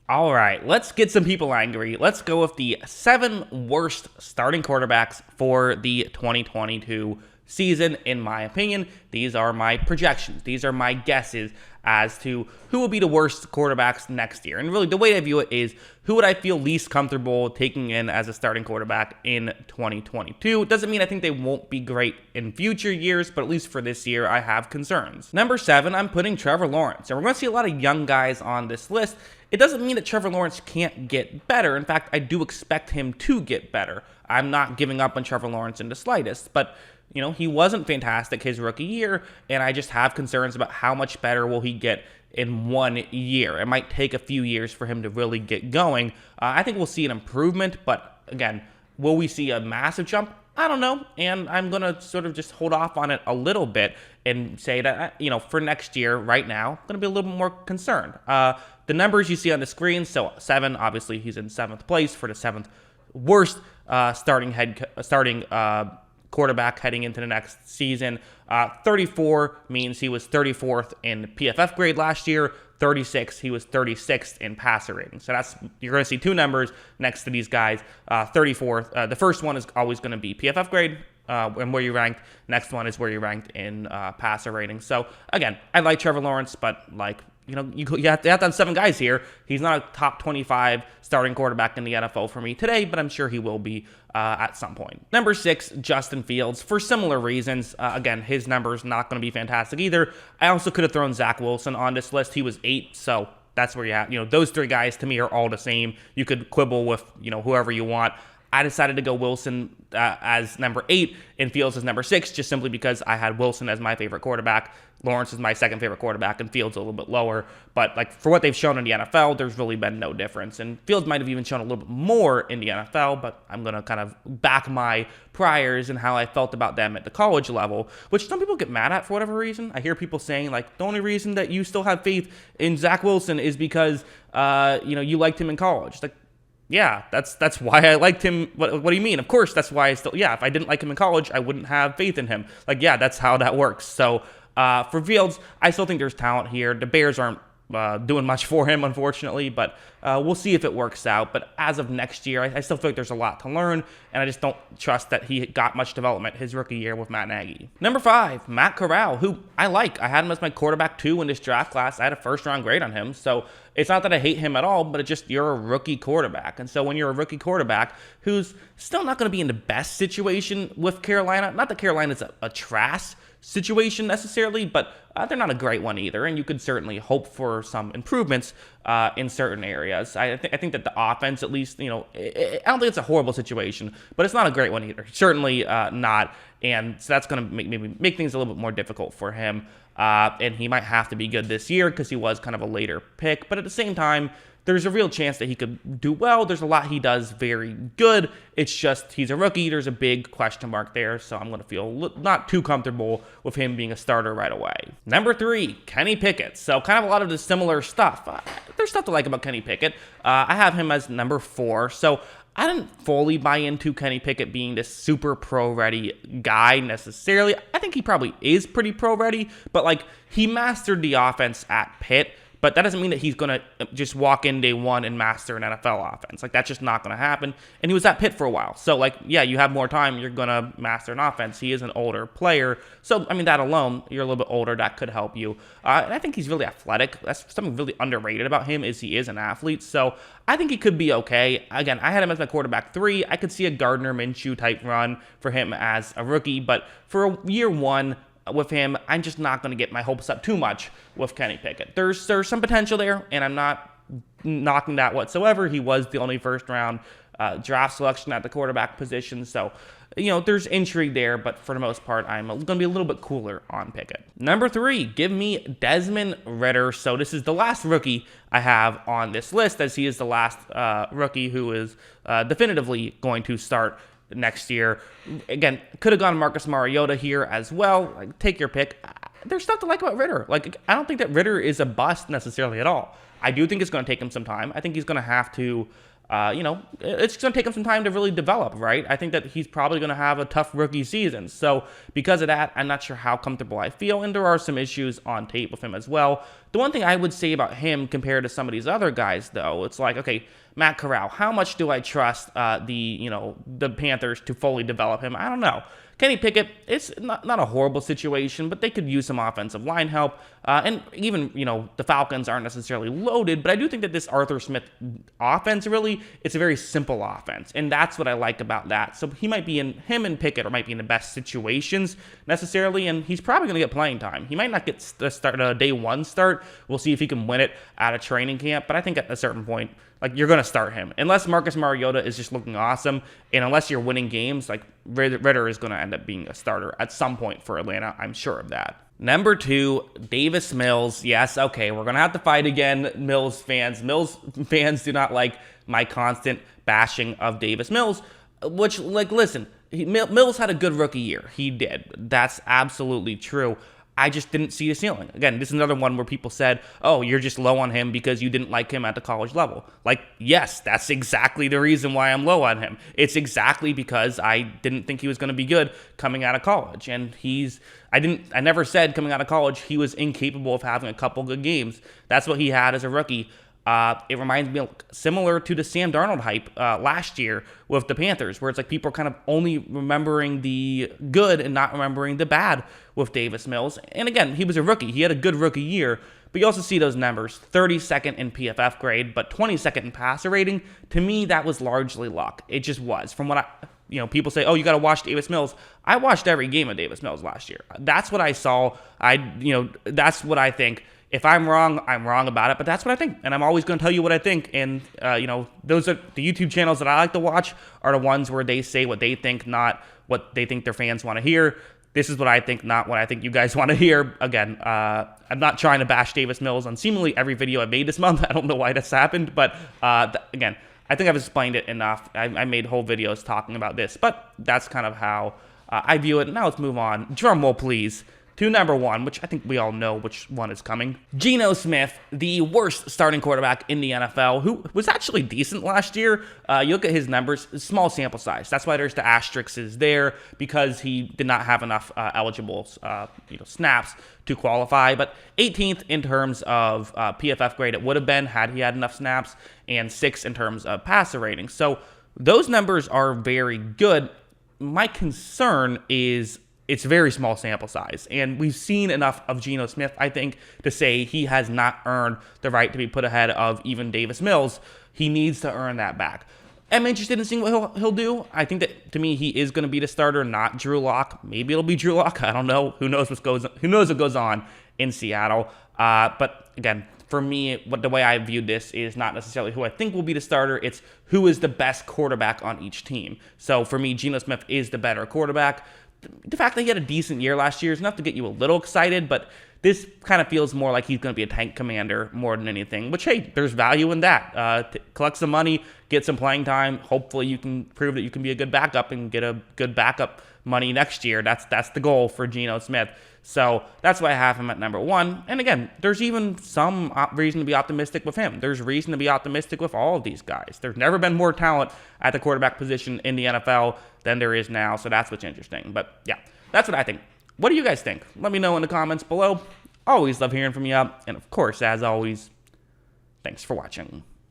All right, let's get some people angry. Let's go with the 7 worst starting quarterbacks for the 2022 season, in my opinion. These are my projections. These are my guesses as to who will be the worst quarterbacks next year. And really, the way I view it is who would I feel least comfortable taking in as a starting quarterback in 2022. It doesn't mean I think they won't be great in future years, but at least for this year, I have concerns. Number 7, I'm putting Trevor Lawrence. And we're going to see a lot of young guys on this list. It doesn't mean that Trevor Lawrence can't get better. In fact, I do expect him to get better. I'm not giving up on Trevor Lawrence in the slightest, but he wasn't fantastic his rookie year, and I just have concerns about how much better will he get in 1 year. It might take a few years for him to really get going. I think we'll see an improvement, but again, will we see a massive jump? I don't know, and I'm going to sort of just hold off on it a little bit and say that, for next year, right now, I'm going to be a little bit more concerned. The numbers you see on the screen, so 7, obviously he's in 7th place for the 7th worst starting quarterback heading into the next season. 34 means he was 34th in PFF grade last year. 36, he was 36th in passer rating. So you're going to see 2 numbers next to these guys. 34th, the first one is always going to be PFF grade and where you ranked. Next one is where you ranked in passer rating. So again, I like Trevor Lawrence, but you have to have 7 guys here. He's not a top 25 starting quarterback in the NFL for me today, but I'm sure he will be at some point. Number 6, Justin Fields, for similar reasons. Again, his number's not going to be fantastic either. I also could have thrown Zach Wilson on this list. He was 8, so that's where you have, those 3 guys to me are all the same. You could quibble with, whoever you want. I decided to go Wilson as number 8 and Fields as number 6, just simply because I had Wilson as my favorite quarterback. Lawrence is my second favorite quarterback, and Fields a little bit lower. But for what they've shown in the NFL, there's really been no difference. And Fields might have even shown a little bit more in the NFL, but I'm going to kind of back my priors and how I felt about them at the college level, which some people get mad at for whatever reason. I hear people saying, the only reason that you still have faith in Zach Wilson is because, you liked him in college. Yeah, that's why I liked him. What do you mean? Of course, that's why if I didn't like him in college, I wouldn't have faith in him. That's how that works. So for Fields, I still think there's talent here. The Bears aren't doing much for him, unfortunately, but we'll see if it works out. But as of next year, I still feel like there's a lot to learn, and I just don't trust that he got much development his rookie year with Matt Nagy. Number 5, Matt Corral, who I like. I had him as my quarterback 2 in this draft class. I had a first-round grade on him, so it's not that I hate him at all, but it's just you're a rookie quarterback. And so when you're a rookie quarterback who's still not going to be in the best situation with Carolina, not that Carolina's a trash situation necessarily, but they're not a great one either, and you could certainly hope for some improvements in certain areas. I think that the offense, at least, I don't think it's a horrible situation, but it's not a great one either. Certainly not, and so that's going to maybe make things a little bit more difficult for him, and he might have to be good this year because he was kind of a later pick, but at the same time, there's a real chance that he could do well. There's a lot he does very good. It's just he's a rookie. There's a big question mark there, so I'm going to feel not too comfortable with him being a starter right away. Number 3, Kenny Pickett. So kind of a lot of the similar stuff. There's stuff to like about Kenny Pickett. I have him as number 4, so I didn't fully buy into Kenny Pickett being this super pro-ready guy necessarily. I think he probably is pretty pro-ready, but he mastered the offense at Pitt. But that doesn't mean that he's going to just walk in day one and master an NFL offense. That's just not going to happen. And he was at Pitt for a while. So, you have more time, you're going to master an offense. He is an older player. So, that alone, you're a little bit older, that could help you. And I think he's really athletic. That's something really underrated about him is he is an athlete. So, I think he could be okay. Again, I had him as my quarterback 3. I could see a Gardner Minshew type run for him as a rookie. But for year 1, with him, I'm just not going to get my hopes up too much with Kenny Pickett. There's some potential there, and I'm not knocking that whatsoever. He was the only first-round draft selection at the quarterback position, so there's intrigue there, but for the most part, I'm going to be a little bit cooler on Pickett. Number 3, give me Desmond Ridder. So this is the last rookie I have on this list, as he is the last rookie who is definitively going to start next year. Again, could have gone Marcus Mariota here as well. Take your pick. There's stuff to like about Ridder. I don't think that Ridder is a bust necessarily at all. I do think it's going to take him some time. I think he's going to have to It's going to take him some time to really develop, right? I think that he's probably going to have a tough rookie season. So because of that, I'm not sure how comfortable I feel. And there are some issues on tape with him as well. The one thing I would say about him compared to some of these other guys, though, it's like, okay, Matt Corral, how much do I trust the Panthers to fully develop him? I don't know. Kenny Pickett, it's not a horrible situation, but they could use some offensive line help. And even, the Falcons aren't necessarily loaded, but I do think that this Arthur Smith offense, really, it's a very simple offense. And that's what I like about that. So him and Pickett might be in the best situations necessarily, and he's probably going to get playing time. He might not get a day one start. We'll see if he can win it out of training camp, but I think at a certain point, you're going to start him. Unless Marcus Mariota is just looking awesome, and unless you're winning games, Ridder is going to end up being a starter at some point for Atlanta. I'm sure of that. Number 2, Davis Mills. Yes, okay, we're going to have to fight again, Mills fans. Mills fans do not like my constant bashing of Davis Mills, which, listen, Mills had a good rookie year. He did. That's absolutely true. I just didn't see the ceiling. Again, this is another one where people said, oh, you're just low on him because you didn't like him at the college level. Yes, that's exactly the reason why I'm low on him. It's exactly because I didn't think he was going to be good coming out of college. And I never said coming out of college he was incapable of having a couple good games. That's what he had as a rookie. It reminds me similar to the Sam Darnold hype last year with the Panthers, where it's like people are kind of only remembering the good and not remembering the bad with Davis Mills. And again, he was a rookie. He had a good rookie year, but you also see those numbers, 32nd in PFF grade, but 22nd in passer rating. To me, that was largely luck. It just was. From what people say, oh, you got to watch Davis Mills. I watched every game of Davis Mills last year. That's what I saw. That's what I think. If I'm wrong, I'm wrong about it, but that's what I think, and I'm always going to tell you what I think. And those are the YouTube channels that I like to watch are the ones where they say what they think, not what they think their fans want to hear. This is what I think, not what I think you guys want to hear. Again, I'm not trying to bash Davis Mills on seemingly every video I made this month. I don't know why this happened, but again, I think I've explained it enough. I made whole videos talking about this, but that's kind of how I view it. Now let's move on. Drum roll, please. To number 1, which I think we all know which one is coming. Geno Smith, the worst starting quarterback in the NFL, who was actually decent last year. You look at his numbers, small sample size. That's why there's the asterisks is there, because he did not have enough eligible snaps to qualify. But 18th in terms of PFF grade, it would have been had he had enough snaps, and 6th in terms of passer rating. So those numbers are very good. My concern is it's very small sample size, and we've seen enough of Geno Smith, I think, to say he has not earned the right to be put ahead of even Davis Mills. He needs to earn that back. I'm interested in seeing what he'll do. I think that, to me, he is going to be the starter, not Drew Lock. Maybe it'll be Drew Lock. I don't know. Who knows what goes on in Seattle? But again, for me, the way I viewed this is not necessarily who I think will be the starter. It's who is the best quarterback on each team. So for me, Geno Smith is the better quarterback. The fact that he had a decent year last year is enough to get you a little excited, but this kind of feels more like he's going to be a tank commander more than anything, which, hey, there's value in that. Collect some money, get some playing time. Hopefully you can prove that you can be a good backup and get a good backup money next year. That's the goal for Geno Smith. So that's why I have him at number 1. And again, there's even some reason to be optimistic with him. There's reason to be optimistic with all of these guys. There's never been more talent at the quarterback position in the NFL than there is now. So that's what's interesting. But yeah, that's what I think. What do you guys think? Let me know in the comments below. Always love hearing from you. And of course, as always, thanks for watching.